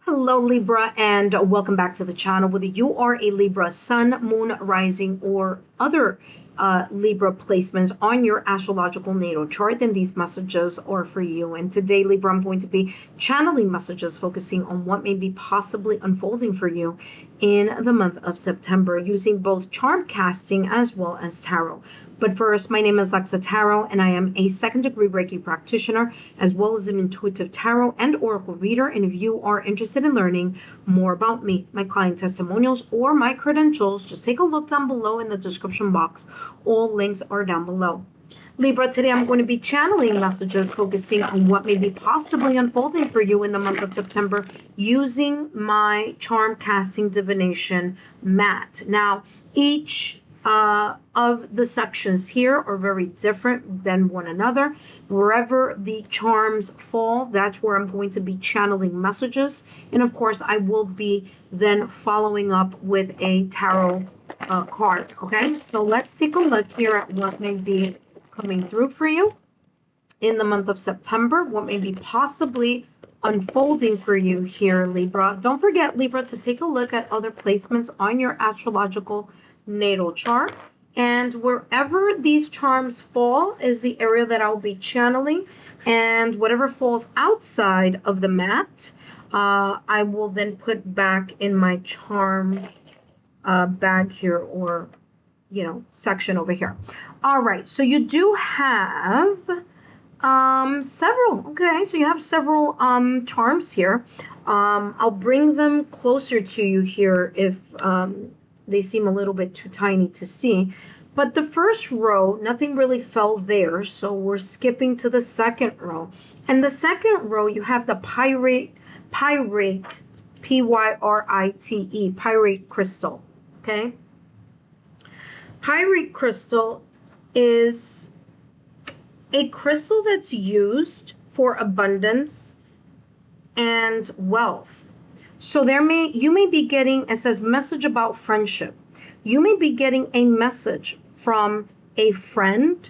Hello, Libra, and welcome back to the channel. Whether you are a Libra sun, moon, rising, or other Libra placements on your astrological natal chart, then these messages are for you. And today, Libra, I'm going to be channeling messages focusing on what may be possibly unfolding for you in the month of September using both charm casting as well as tarot. But first, my name is Lexa Tarot, and I am a second-degree Reiki practitioner, as well as an intuitive tarot and oracle reader. And if you are interested in learning more about me, my client testimonials, or my credentials, just take a look down below in the description box. All links are down below. Libra, today I'm going to be channeling messages focusing on what may be possibly unfolding for you in the month of September using my charm casting divination mat. Now, each of the sections here are very different than one another. Wherever the charms fall, that's where I'm going to be channeling messages. And of course, I will be then following up with a tarot card. Okay, so let's take a look here at what may be coming through for you in the month of September, what may be possibly unfolding for you here, Libra. Don't forget, Libra, to take a look at other placements on your astrological natal chart, and wherever these charms fall is the area that I'll be channeling, and whatever falls outside of the mat I will then put back in my charm bag here, or section over here. All right, so you do have several. Okay, so you have several charms here. I'll bring them closer to you here if they seem a little bit too tiny to see. But the first row, nothing really fell there, so we're skipping to the second row. And the second row, you have the Pyrite, P-Y-R-I-T-E, Pyrite crystal, okay? Pyrite crystal is a crystal that's used for abundance and wealth. So you may be getting, it says message about friendship. You may be getting a message from a friend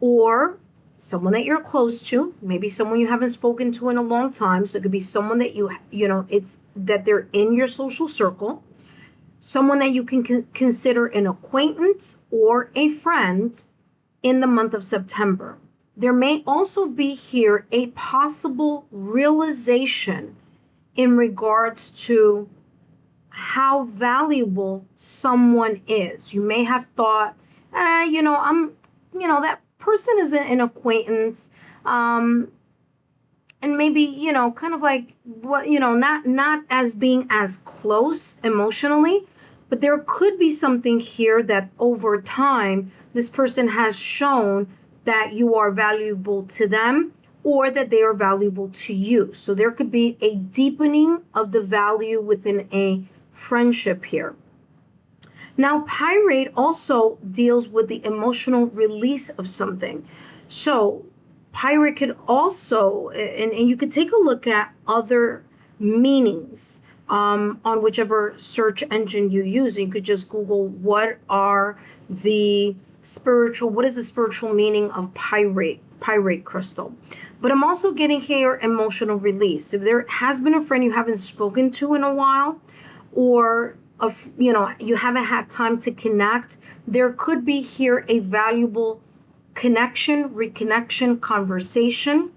or someone that you're close to, maybe someone you haven't spoken to in a long time. So it could be someone that that they're in your social circle, someone that you can consider an acquaintance or a friend in the month of September. There may also be here a possible realization in regards to how valuable someone is. You may have thought, that person is an acquaintance, and maybe, kind of like what, not as being as close emotionally, but there could be something here that over time, this person has shown that you are valuable to them, or that they are valuable to you. So there could be a deepening of the value within a friendship here. Now, Pyrite also deals with the emotional release of something. So Pyrite could also, and you could take a look at other meanings on whichever search engine you use. You could just Google what is the spiritual meaning of Pyrite crystal. But I'm also getting here emotional release. If there has been a friend you haven't spoken to in a while, or you haven't had time to connect, there could be here a valuable connection, reconnection, conversation,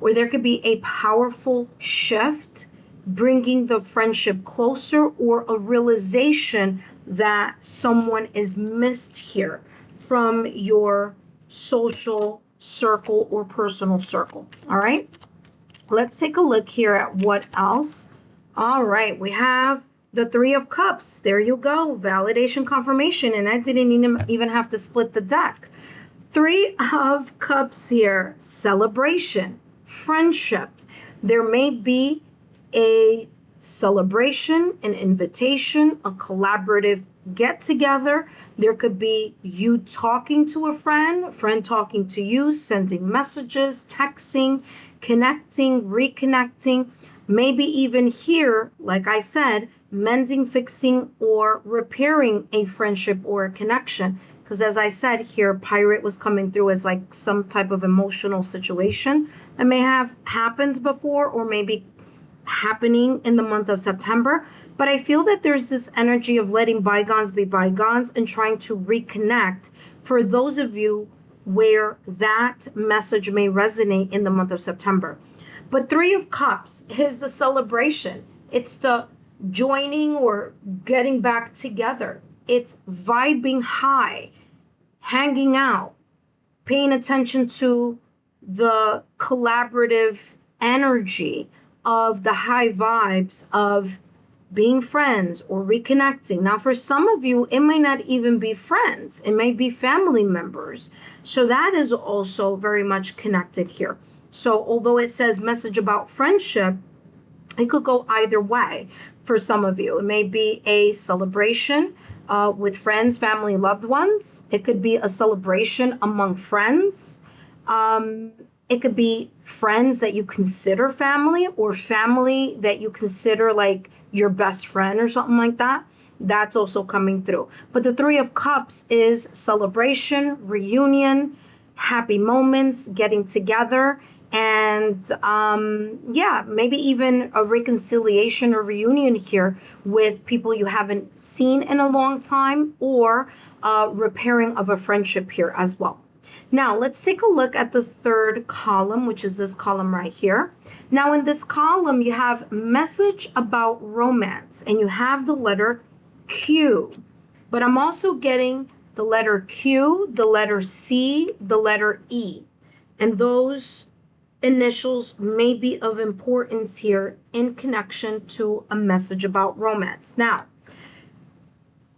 or there could be a powerful shift bringing the friendship closer, or a realization that someone is missed here from your social circle or personal circle. All right, let's take a look here at what else. All right, we have the Three of Cups. There you go, validation, confirmation, and I didn't even have to split the deck. Three of Cups here, celebration, friendship. There may be a celebration, an invitation, a collaborative get together. There could be you talking to a friend talking to you, sending messages, texting, connecting, reconnecting, maybe even here, like I said, mending, fixing, or repairing a friendship or a connection. Because as I said here, Pyrite was coming through as like some type of emotional situation that may have happened before, or maybe happening in the month of September. But I feel that there's this energy of letting bygones be bygones and trying to reconnect for those of you where that message may resonate in the month of September. But Three of Cups is the celebration. It's the joining or getting back together. It's vibing high, hanging out, paying attention to the collaborative energy of the high vibes of being friends or reconnecting. Now, for some of you, it may not even be friends. It may be family members. So that is also very much connected here. So although it says message about friendship, it could go either way for some of you. It may be a celebration with friends, family, loved ones. It could be a celebration among friends. It could be friends that you consider family, or family that you consider like your best friend or something like that. That's also coming through. But the Three of Cups is celebration, reunion, happy moments, getting together, and yeah, maybe even a reconciliation or reunion here with people you haven't seen in a long time, or repairing of a friendship here as well. Now, let's take a look at the third column, which is this column right here. Now, in this column, you have message about romance, and you have the letter Q. But I'm also getting the letter Q, the letter C, the letter E. And those initials may be of importance here in connection to a message about romance. Now,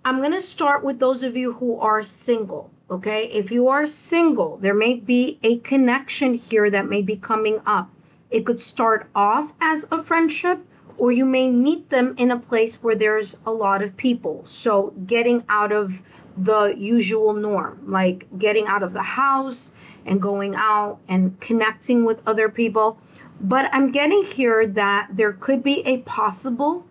I'm going to start with those of you who are single, okay? If you are single, there may be a connection here that may be coming up. It could start off as a friendship, or you may meet them in a place where there's a lot of people. So getting out of the usual norm, like getting out of the house and going out and connecting with other people. But I'm getting here that there could be a possible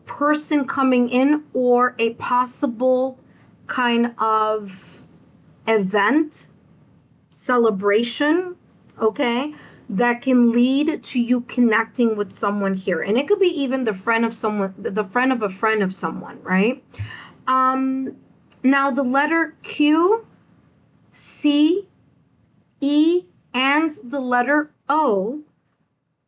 person coming in, or a possible kind of event, celebration, okay, that can lead to you connecting with someone here. And it could be even the friend of someone, the friend of a friend of someone, right? Now the letter Q, C, E, and the letter O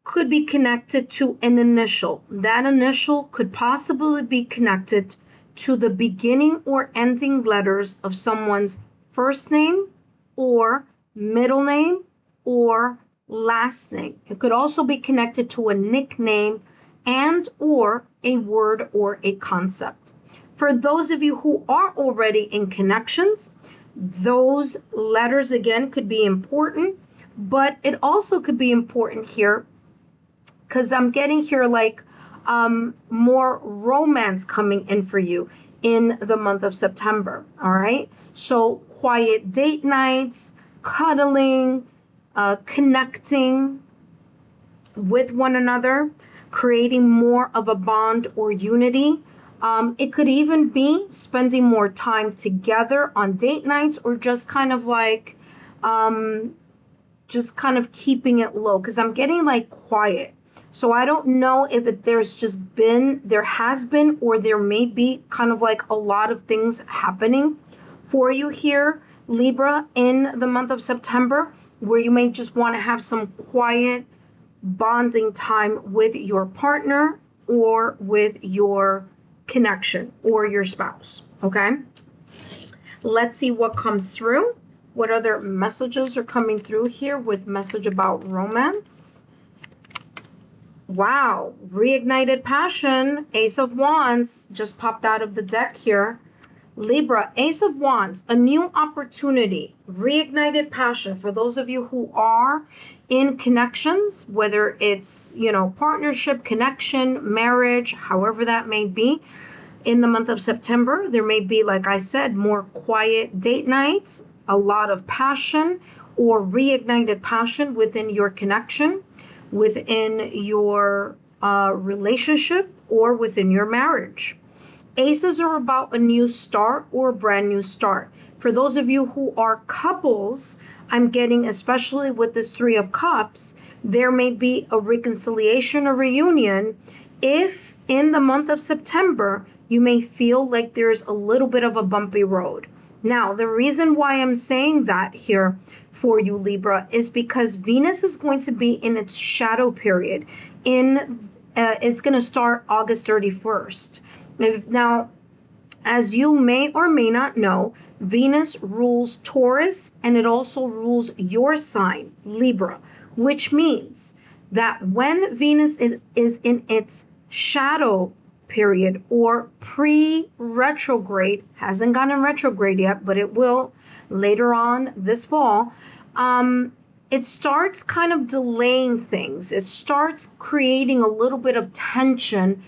could be connected to an initial. That initial could possibly be connected to the beginning or ending letters of someone's first name, or middle name, or last name. It could also be connected to a nickname and or a word or a concept. For those of you who are already in connections, those letters again could be important, but it also could be important here because I'm getting here like more romance coming in for you in the month of September. All right. So quiet date nights, cuddling, connecting with one another, creating more of a bond or unity. It could even be spending more time together on date nights, or just kind of like, just kind of keeping it low, because I'm getting like quiet. So I don't know if there has been, or there may be kind of like a lot of things happening for you here, Libra, in the month of September, where you may just want to have some quiet bonding time with your partner, or with your connection, or your spouse. Okay, let's see what comes through. What other messages are coming through here with message about romance? Wow, reignited passion. Ace of Wands just popped out of the deck here. Libra, Ace of Wands, a new opportunity, reignited passion. For those of you who are in connections, whether it's, partnership, connection, marriage, however that may be, in the month of September, there may be, like I said, more quiet date nights, a lot of passion or reignited passion within your connection, within your relationship, or within your marriage. Aces are about a new start or a brand new start. For those of you who are couples, I'm getting, especially with this Three of Cups, There may be a reconciliation or reunion if in the month of September you may feel like there's a little bit of a bumpy road. Now, the reason why I'm saying that here for you, Libra, is because Venus is going to be in its shadow period. It's going to start August 31st. Now, as you may or may not know, Venus rules Taurus and it also rules your sign, Libra, which means that when Venus is in its shadow period or pre-retrograde, hasn't gone in retrograde yet, but it will later on this fall, it starts kind of delaying things. It starts creating a little bit of tension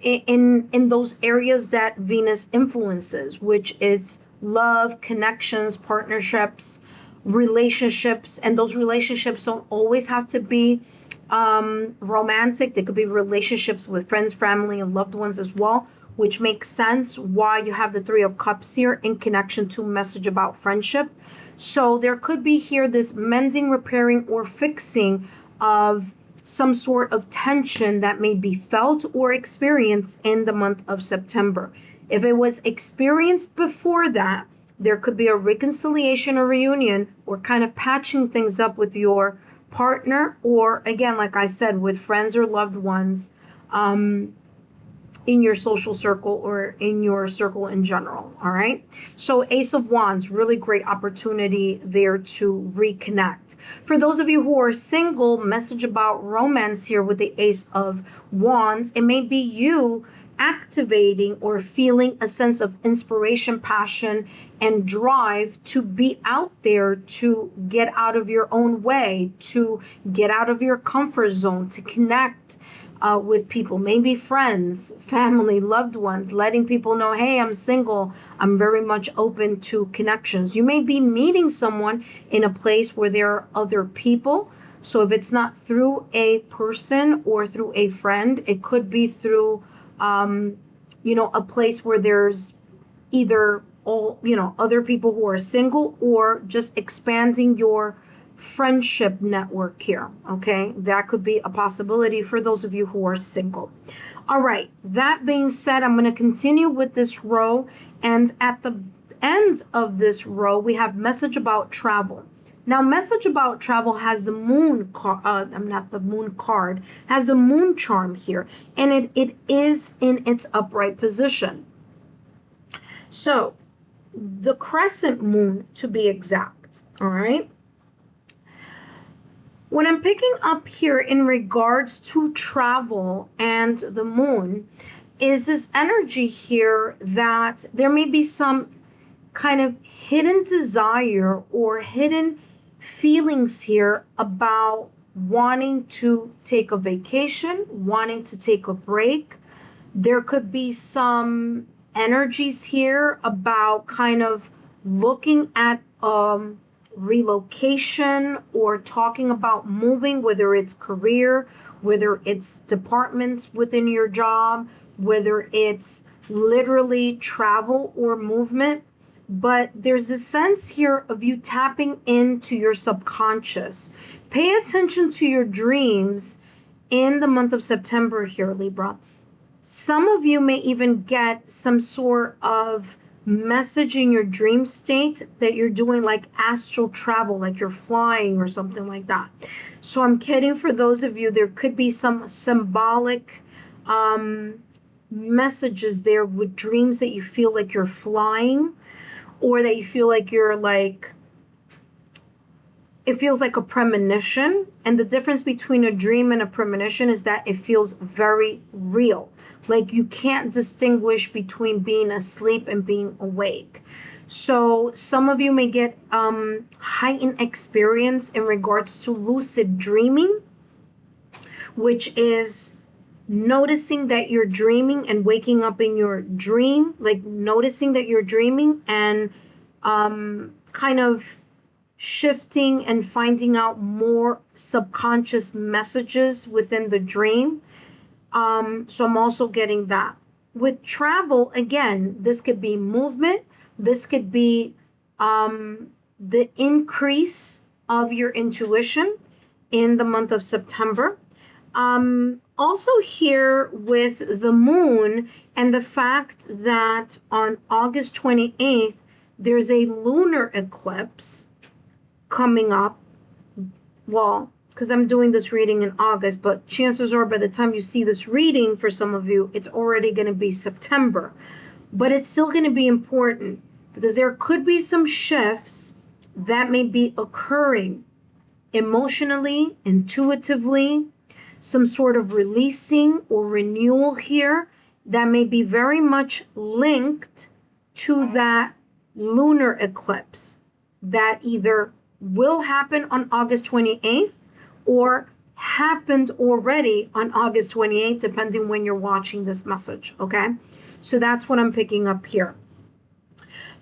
in those areas that Venus influences, which is love, connections, partnerships, relationships. And those relationships don't always have to be romantic. They could be relationships with friends, family, and loved ones as well, which makes sense why you have the Three of Cups here in connection to message about friendship. So there could be here this mending, repairing, or fixing of some sort of tension that may be felt or experienced in the month of September. If it was experienced before that, there could be a reconciliation or reunion or kind of patching things up with your partner, or again, like I said, with friends or loved ones in your social circle or in your circle in general. All right. So Ace of Wands, really great opportunity there to reconnect. For those of you who are single, message about romance here with the Ace of Wands. It may be you activating or feeling a sense of inspiration, passion, and drive to be out there, to get out of your own way, to get out of your comfort zone, to connect with people, maybe friends, family, loved ones, letting people know, hey, I'm single. I'm very much open to connections. You may be meeting someone in a place where there are other people. So if it's not through a person or through a friend, it could be through, a place where there's either other people who are single, or just expanding your friendship network here. Okay, that could be a possibility for those of you who are single. All right, that being said, I'm going to continue with this row, and at the end of this row we have message about travel. Now, message about travel has the moon card, not the moon card, has the moon charm here, and it is in its upright position. So the crescent moon, to be exact. All right. What I'm picking up here in regards to travel and the moon is this energy here that there may be some kind of hidden desire or hidden feelings here about wanting to take a vacation, wanting to take a break. There could be some energies here about kind of looking at relocation or talking about moving, whether it's career, whether it's departments within your job, whether it's literally travel or movement. But there's a sense here of you tapping into your subconscious. Pay attention to your dreams in the month of September here, Libra. Some of you may even get some sort of message in your dream state that you're doing like astral travel, like you're flying or something like that. So I'm kidding. For those of you, there could be some symbolic messages there with dreams that you feel like you're flying, or that you feel like you're like, it feels like a premonition. And the difference between a dream and a premonition is that it feels very real. Like you can't distinguish between being asleep and being awake. So some of you may get heightened experience in regards to lucid dreaming, which is noticing that you're dreaming and waking up in your dream, like noticing that you're dreaming and kind of shifting and finding out more subconscious messages within the dream. So I'm also getting that. With travel, again, this could be movement. This could be the increase of your intuition. in the month of September. Also here with the moon and the fact that on August 28th, there's a lunar eclipse coming up. Well, because I'm doing this reading in August, but chances are by the time you see this reading for some of you, it's already going to be September. But it's still going to be important because there could be some shifts that may be occurring emotionally, intuitively, some sort of releasing or renewal here that may be very much linked to that lunar eclipse that either will happen on August 28th or happened already on August 28th, depending when you're watching this message, okay? So that's what I'm picking up here.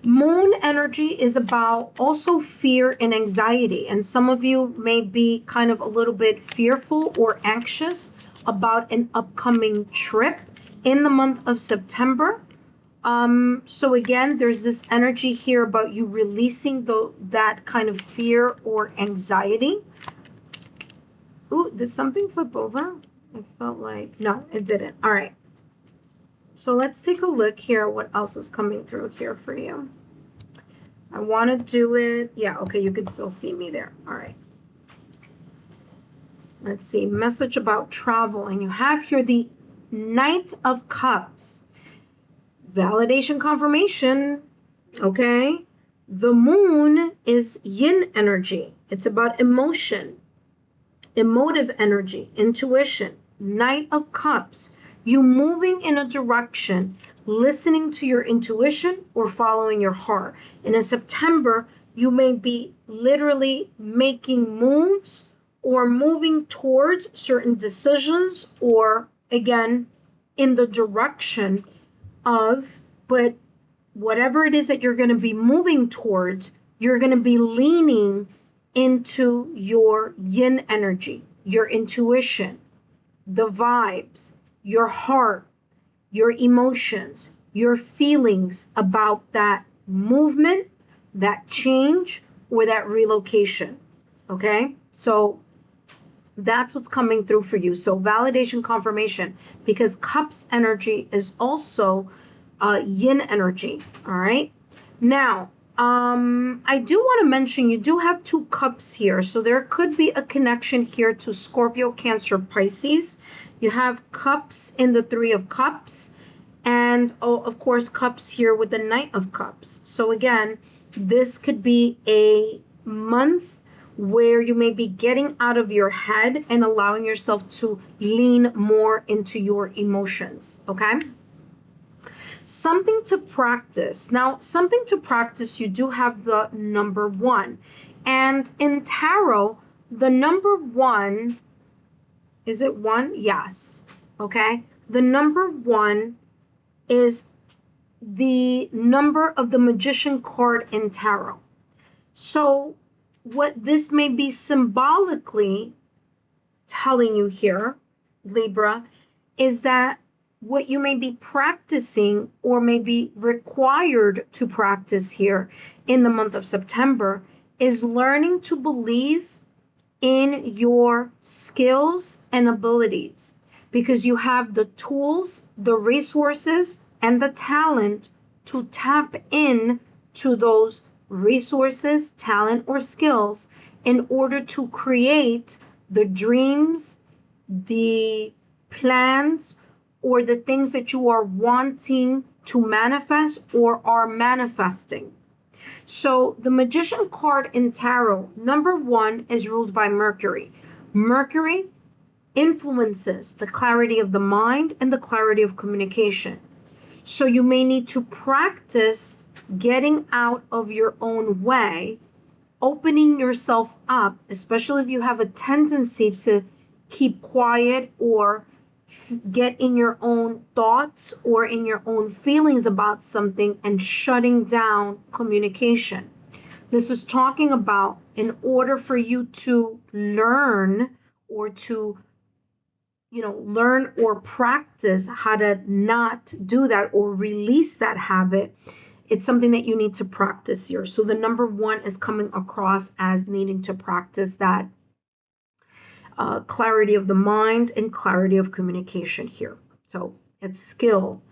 Moon energy is about also fear and anxiety, and some of you may be kind of a little bit fearful or anxious about an upcoming trip in the month of September. So again, there's this energy here about you releasing that kind of fear or anxiety. Ooh, did something flip over? It felt like, no, it didn't. All right. So let's take a look here what else is coming through here for you. I want to do it. Yeah, okay, you can still see me there. All right. Let's see. Message about travel. And you have here the Knight of Cups. Validation confirmation. Okay. The moon is yin energy. It's about emotion, emotive energy, intuition. Knight of Cups. You moving in a direction, listening to your intuition or following your heart. And in September, you may be literally making moves or moving towards certain decisions or, again, in the direction of, but whatever it is that you're going to be moving towards, you're going to be leaning into your yin energy, your intuition, the vibes, your heart, your emotions, your feelings about that movement, that change, or that relocation. Okay? So that's what's coming through for you. So validation confirmation, because Cups energy is also yin energy. All right? Now, I do want to mention you do have 2 cups here. So there could be a connection here to Scorpio, Cancer, Pisces. You have cups in the 3 of Cups. And, oh, of course, cups here with the Knight of Cups. So again, this could be a month where you may be getting out of your head and allowing yourself to lean more into your emotions, okay? Something to practice. Now, something to practice, you do have the number 1. And in tarot, the number 1, is it 1? Yes, okay? The number 1 is the number of the Magician card in tarot. So what this may be symbolically telling you here, Libra, is that what you may be practicing or may be required to practice here in the month of September is learning to believe in your skills and abilities, because you have the tools, the resources, and the talent to tap in to those resources, talent, or skills in order to create the dreams, the plans, or the things that you are wanting to manifest or are manifesting. So the Magician card in tarot, number 1, is ruled by Mercury. Mercury influences the clarity of the mind and the clarity of communication. So you may need to practice getting out of your own way, opening yourself up, especially if you have a tendency to keep quiet or get in your own thoughts or in your own feelings about something and shutting down communication. This is talking about in order for you to learn or to learn or practice how to not do that or release that habit, it's something that you need to practice here. So the number 1 is coming across as needing to practice that clarity of the mind and clarity of communication here. So it's skill.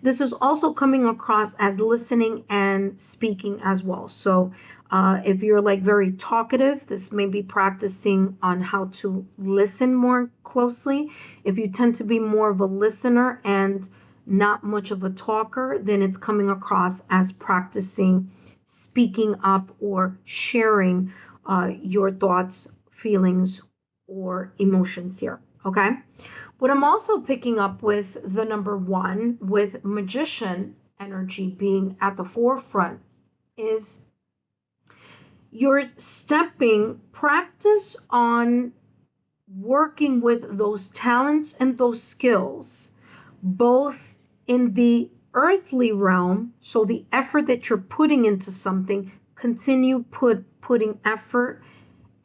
This is also coming across as listening and speaking as well. So if you're like very talkative, this may be practicing on how to listen more closely. If you tend to be more of a listener and not much of a talker, then it's coming across as practicing speaking up or sharing your thoughts, feelings, or emotions here. Okay. What I'm also picking up with the number 1, with magician energy being at the forefront, is you're practice on working with those talents and those skills, both in the earthly realm, so the effort that you're putting into something, continue putting effort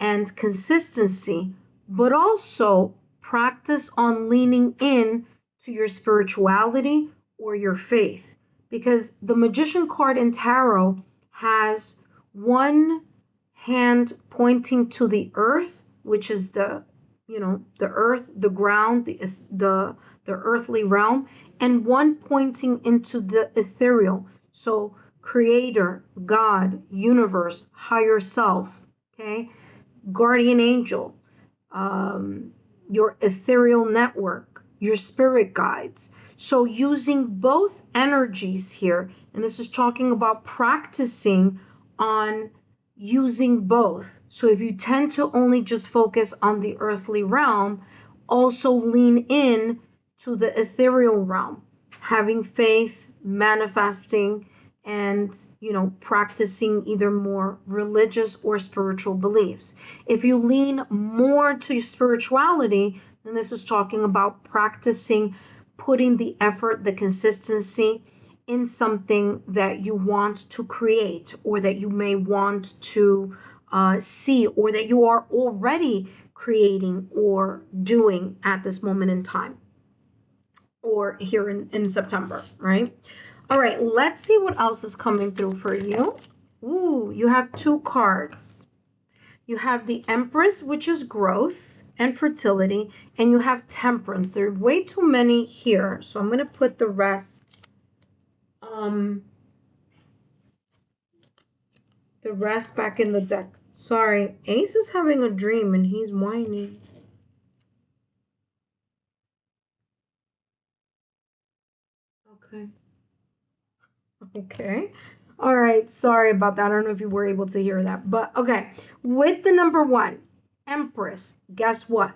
and consistency, but also practice on leaning in to your spirituality or your faith. Because the Magician card in Tarot has one hand pointing to the earth, which is the earth, the ground, the earthly realm, and one pointing into the ethereal. So creator, God, universe, higher self, okay? Guardian angel, your ethereal network, your spirit guides. So using both energies here, and this is talking about practicing on using both. So if you tend to only just focus on the earthly realm, also lean in to the ethereal realm, having faith, manifesting, and practicing either more religious or spiritual beliefs. If you lean more to spirituality, then this is talking about practicing putting the effort, the consistency in something that you want to create, or that you may want to see, or that you are already creating or doing at this moment in time, or here in September, right? All right, let's see what else is coming through for you. Ooh, you have 2 cards. You have the Empress, which is growth and fertility, and you have Temperance. There are way too many here, so I'm going to put the rest back in the deck. Sorry, Ace is having a dream and he's whining. Okay. All right. Sorry about that. I don't know if you were able to hear that, but okay. With the number 1, Empress, guess what?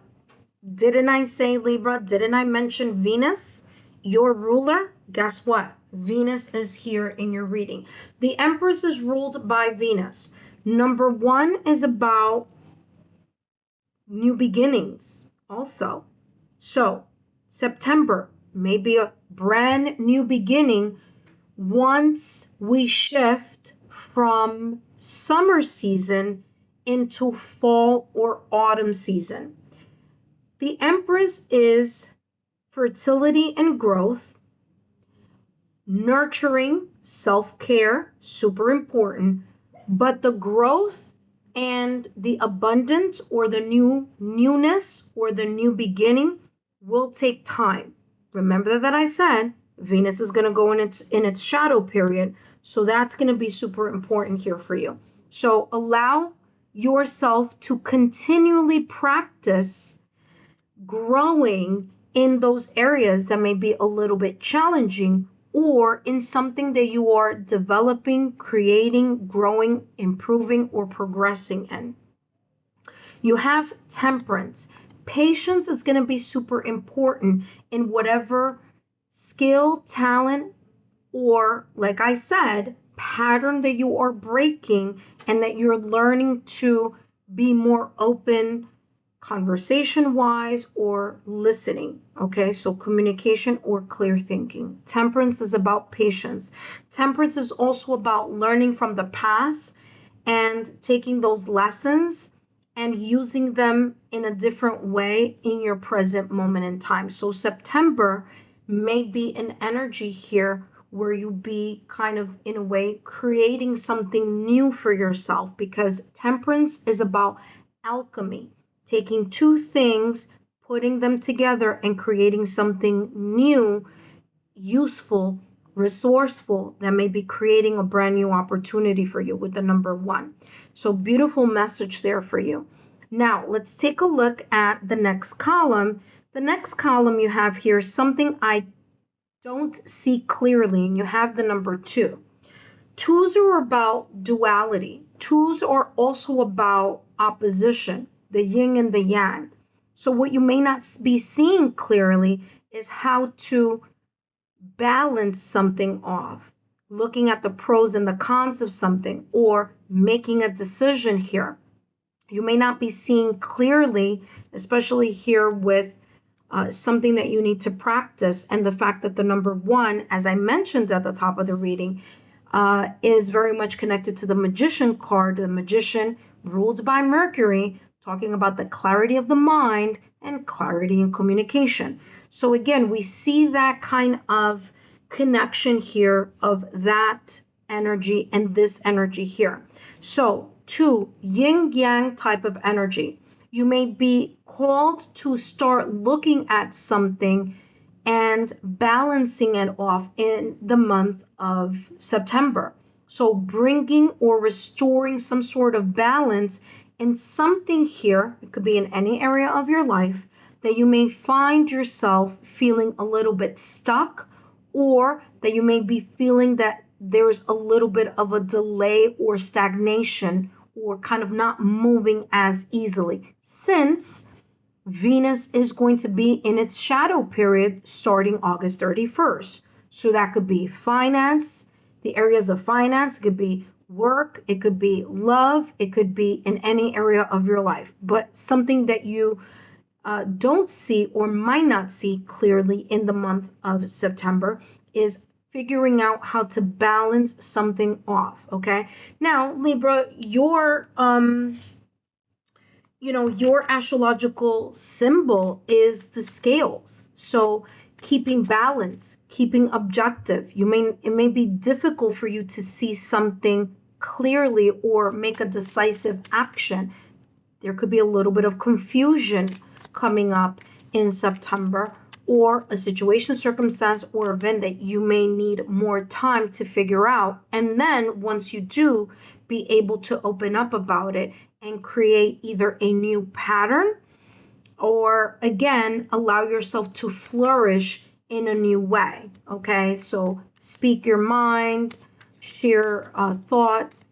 Didn't I say, Libra? Didn't I mention Venus? Your ruler? Guess what? Venus is here in your reading. The Empress is ruled by Venus. Number 1 is about new beginnings also. So September may be a brand new beginning once we shift from summer season into fall or autumn season. The Empress is fertility and growth, nurturing, self-care, super important, but the growth and the abundance, or the newness, or the new beginning will take time. Remember that I said Venus is going to go in its shadow period, so that's going to be super important here for you. So allow yourself to continually practice growing in those areas that may be a little bit challenging, or in something that you are developing, creating, growing, improving, or progressing in. You have Temperance. Patience is going to be super important in whatever skill, talent, or, like I said, pattern that you are breaking, and that you're learning to be more open conversation wise or listening. Okay, so communication or clear thinking. Temperance is about patience. Temperance is also about learning from the past and taking those lessons and using them in a different way in your present moment in time. So September may be an energy here where you be kind of, in a way, creating something new for yourself, because Temperance is about alchemy, taking two things, putting them together, and creating something new, useful, resourceful, that may be creating a brand new opportunity for you with the number 1. So beautiful message there for you. Now, let's take a look at the next column. The next column you have here is something I don't see clearly, and you have the number 2. 2s are about duality. 2s are also about opposition, the yin and the yang. So what you may not be seeing clearly is how to balance something off, looking at the pros and the cons of something, or making a decision here. You may not be seeing clearly, especially here with something that you need to practice, and the fact that the number 1, as I mentioned at the top of the reading, is very much connected to the Magician card. The Magician ruled by Mercury, talking about the clarity of the mind and clarity in communication. So again, we see that kind of connection here of that energy and this energy here. So 2, yin-yang type of energy. You may be called to start looking at something and balancing it off in the month of September. So bringing or restoring some sort of balance in something here, it could be in any area of your life, that you may find yourself feeling a little bit stuck, or that you may be feeling that there's a little bit of a delay or stagnation, or kind of not moving as easily, since Venus is going to be in its shadow period starting August 31st. So that could be finance, the areas of finance, it could be work, it could be love, it could be in any area of your life. But something that you don't see or might not see clearly in the month of September is figuring out how to balance something off. Okay. Now, Libra, your astrological symbol is the scales. So keeping balance, keeping objective. It may be difficult for you to see something clearly or make a decisive action. There could be a little bit of confusion coming up in September, or a situation, circumstance, or event that you may need more time to figure out. And then once you do, be able to open up about it and create either a new pattern, or again, allow yourself to flourish in a new way. Okay, so speak your mind, share thoughts,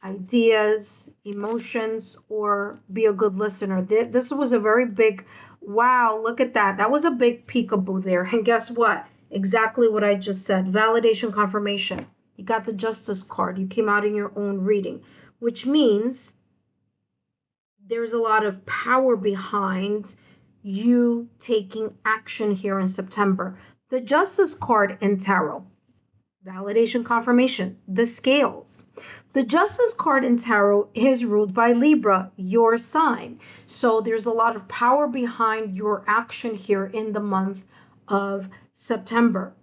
ideas, emotions, or be a good listener. This was a very big, wow, look at that. That was a big peekaboo there. And guess what? Exactly what I just said. Validation, confirmation. You got the Justice card. You came out in your own reading, which means there's a lot of power behind you taking action here in September. The Justice card in Tarot, validation, confirmation, the scales. The Justice card in Tarot is ruled by Libra, your sign. So there's a lot of power behind your action here in the month of September.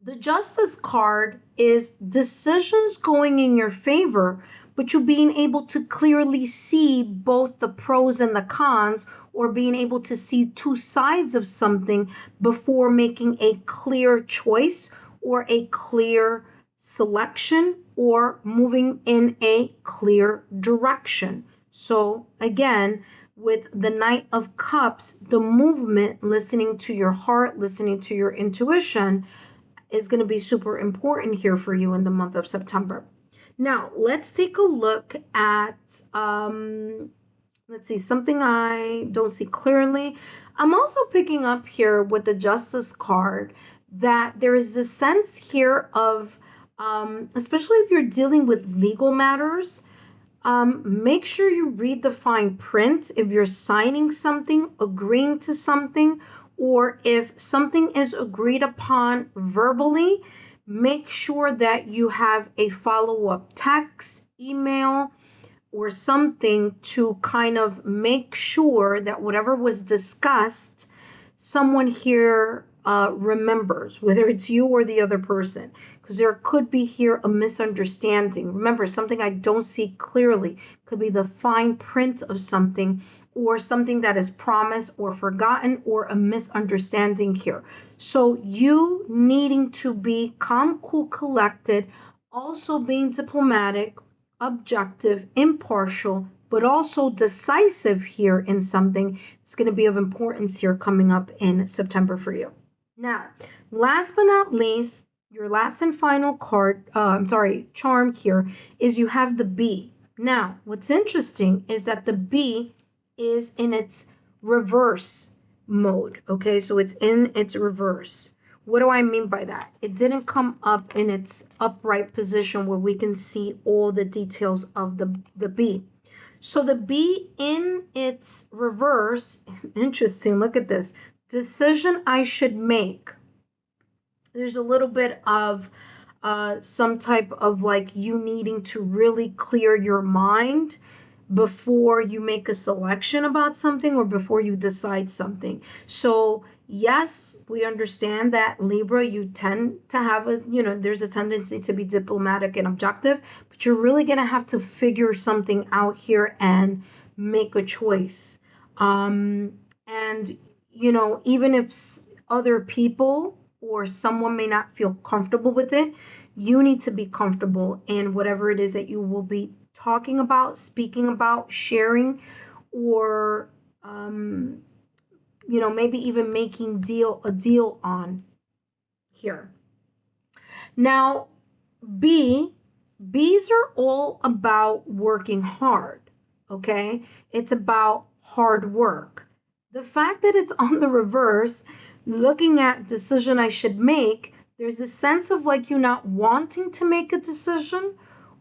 The Justice card is decisions going in your favor, but you being able to clearly see both the pros and the cons, or being able to see two sides of something before making a clear choice or a clear selection, or moving in a clear direction. So again, with the Knight of Cups, the movement, listening to your heart, listening to your intuition, is going to be super important here for you in the month of September. Now, let's take a look at, let's see, something I don't see clearly. I'm also picking up here with the Justice card that there is a sense here of, especially if you're dealing with legal matters, make sure you read the fine print if you're signing something, agreeing to something, or if something is agreed upon verbally, make sure that you have a follow-up text, email, or something to kind of make sure that whatever was discussed, someone here remembers, whether it's you or the other person, because there could be here a misunderstanding. Remember, something I don't see clearly could be the fine print of something, or something that is promised or forgotten, or a misunderstanding here. So you needing to be calm, cool, collected, also being diplomatic, objective, impartial, but also decisive here in something. It's going to be of importance here coming up in September for you. Now, last but not least, your last and final card, charm here is you have the bee. Now, what's interesting is that the bee is in its reverse mode. Okay, so it's in its reverse. What do I mean by that? It didn't come up in its upright position where we can see all the details of the bee. So the bee in its reverse, interesting, look at this. Decision I should make. There's a little bit of some type of like you needing to really clear your mind before you make a selection about something or before you decide something. So yes, we understand that Libra, you tend to have there's a tendency to be diplomatic and objective, but you're really going to have to figure something out here and make a choice. And even if other people or someone may not feel comfortable with it, you need to be comfortable in whatever it is that you will be talking about, speaking about, sharing, or maybe even making a deal on here. Now, bees are all about working hard, okay? It's about hard work. The fact that it's on the reverse, looking at decision I should make, there's a sense of like you not wanting to make a decision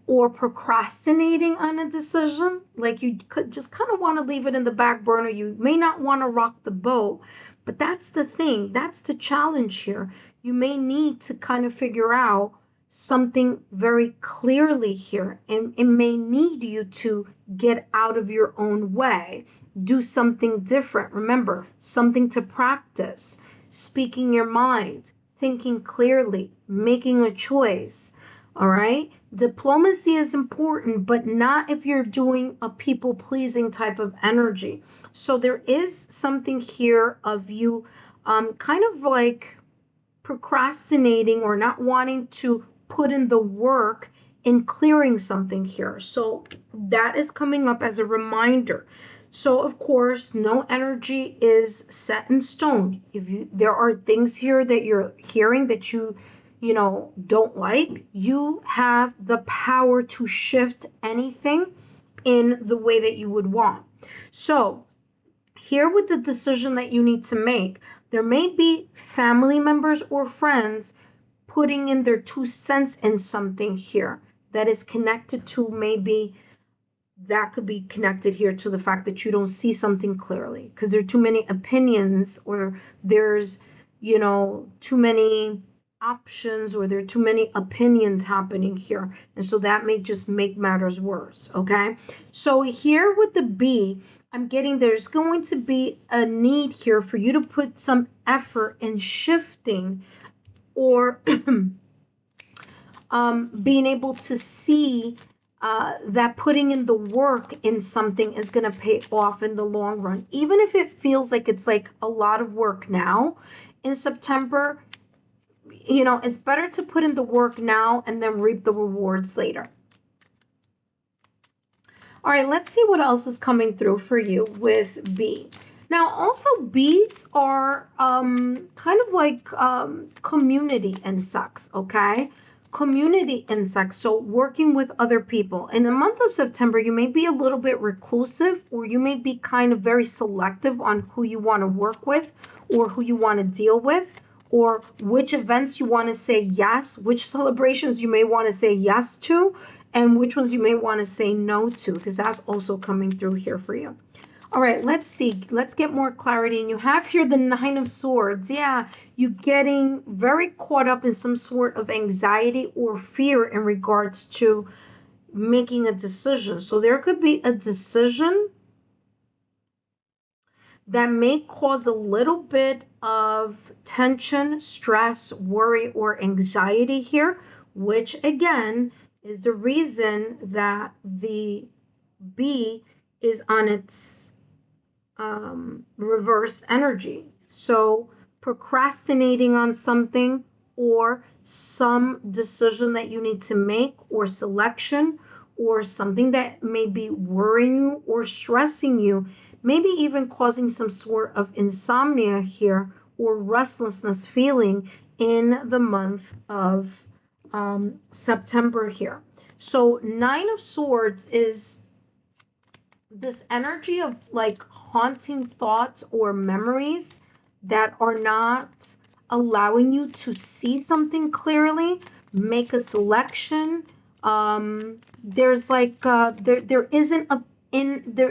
or procrastinating on a decision. Like you could just kind of want to leave it in the back burner. You may not want to rock the boat, but that's the thing. That's the challenge here. You may need to kind of figure out something very clearly here, and it may need you to get out of your own way, do something different. Remember, something to practice, speaking your mind, thinking clearly, making a choice. All right. Diplomacy is important, but not if you're doing a people-pleasing type of energy. So there is something here of you kind of like procrastinating or not wanting to put in the work in clearing something here. So that is coming up as a reminder. So of course, no energy is set in stone. There are things here that you're hearing that you don't like, you have the power to shift anything in the way that you would want. So here with the decision that you need to make, there may be family members or friends putting in their 2 cents in something here that is connected to, maybe that could be connected here to the fact that you don't see something clearly because there are too many opinions, or there's too many options, or there are too many opinions happening here, and so that may just make matters worse. Okay, so here with the B, I'm getting there's going to be a need here for you to put some effort in shifting, or being able to see that putting in the work in something is going to pay off in the long run, even if it feels like it's like a lot of work now in September. It's better to put in the work now and then reap the rewards later. All right, let's see what else is coming through for you with B. Now, also bees are kind of like community insects, okay? Community insects, so working with other people. In the month of September, you may be a little bit reclusive, or you may be kind of very selective on who you want to work with or who you want to deal with, or which events you want to say yes, which celebrations you may want to say yes to, and which ones you may want to say no to, because that's also coming through here for you. All right, let's see. Let's get more clarity. And you have here the 9 of Swords. Yeah, you're getting very caught up in some sort of anxiety or fear in regards to making a decision. So there could be a decision that may cause a little bit of tension, stress, worry, or anxiety here, which again is the reason that the B is on its reverse energy. So procrastinating on something, or some decision that you need to make, or selection, or something that may be worrying you or stressing you, maybe even causing some sort of insomnia here, or restlessness feeling in the month of September here. So Nine of Swords is this energy of like haunting thoughts or memories that are not allowing you to see something clearly, make a selection. There's like there isn't a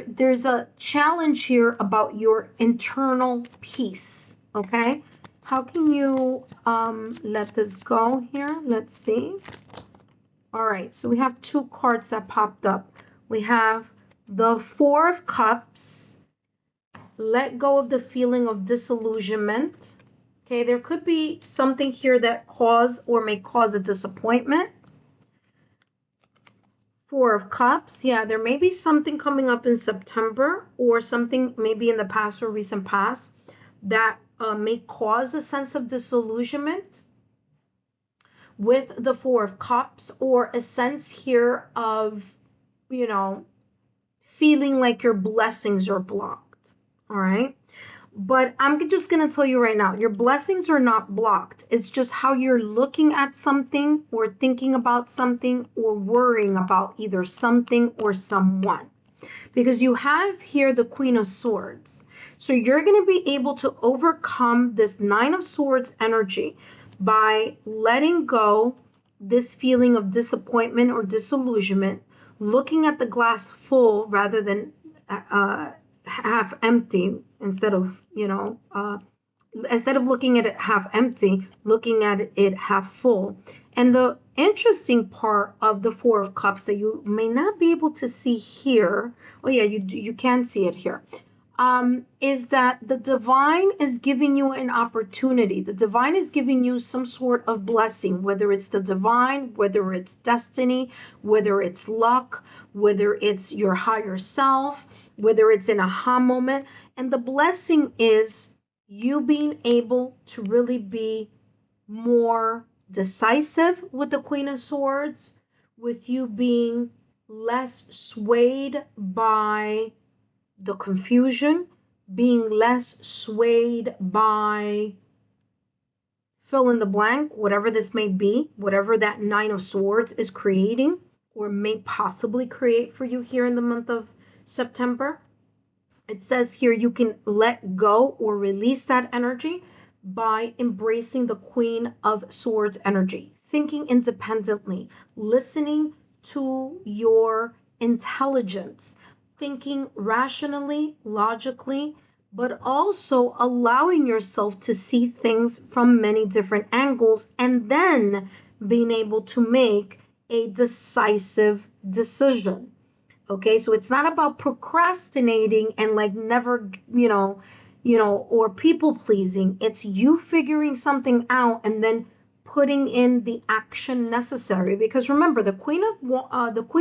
there's a challenge here about your internal peace. Okay, how can you let this go here? Let's see. All right, so we have two cards that popped up. We have the Four of Cups. Let go of the feeling of disillusionment. Okay, there could be something here that cause or may cause a disappointment. Four of Cups. Yeah, there may be something coming up in September, or something maybe in the past or recent past that may cause a sense of disillusionment with the Four of Cups, or a sense here of, you know, feeling like your blessings are blocked. All right. But I'm just going to tell you right now, your blessings are not blocked. It's just how you're looking at something, or thinking about something, or worrying about either something or someone. Because you have here the Queen of Swords. So you're going to be able to overcome this Nine of Swords energy by letting go this feeling of disappointment or disillusionment, looking at the glass full rather than half empty, instead of, instead of looking at it half empty, looking at it half full. And the interesting part of the Four of Cups that you may not be able to see here, oh yeah, you can see it here, is that the divine is giving you an opportunity. The divine is giving you some sort of blessing, whether it's the divine, whether it's destiny, whether it's luck, whether it's your higher self, whether it's an aha moment. And the blessing is you being able to really be more decisive with the Queen of Swords, with you being less swayed by the confusion, being less swayed by fill in the blank, whatever this may be, whatever that Nine of Swords is creating or may possibly create for you here in the month of September. It says here you can let go or release that energy by embracing the Queen of Swords energy, thinking independently, listening to your intelligence, thinking rationally, logically, but also allowing yourself to see things from many different angles, and then being able to make a decisive decision. Okay, so it's not about procrastinating and like never, or people pleasing. It's you figuring something out and then putting in the action necessary. Because remember, the Queen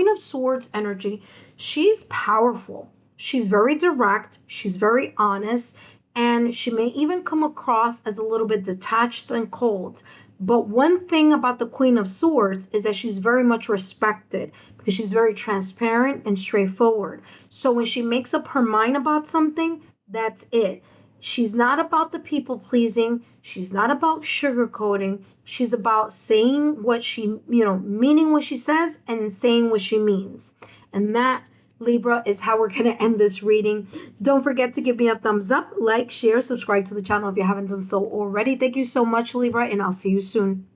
of Swords energy, she's powerful. She's very direct. She's very honest, and she may even come across as a little bit detached and cold. But one thing about the Queen of Swords is that she's very much respected because she's very transparent and straightforward. So when she makes up her mind about something, that's it. She's not about the people pleasing. She's not about sugarcoating. She's about saying what she, meaning what she says and saying what she means. And that, Libra, is how we're going to end this reading. Don't forget to give me a thumbs up, like, share, subscribe to the channel if you haven't done so already. Thank you so much, Libra, and I'll see you soon.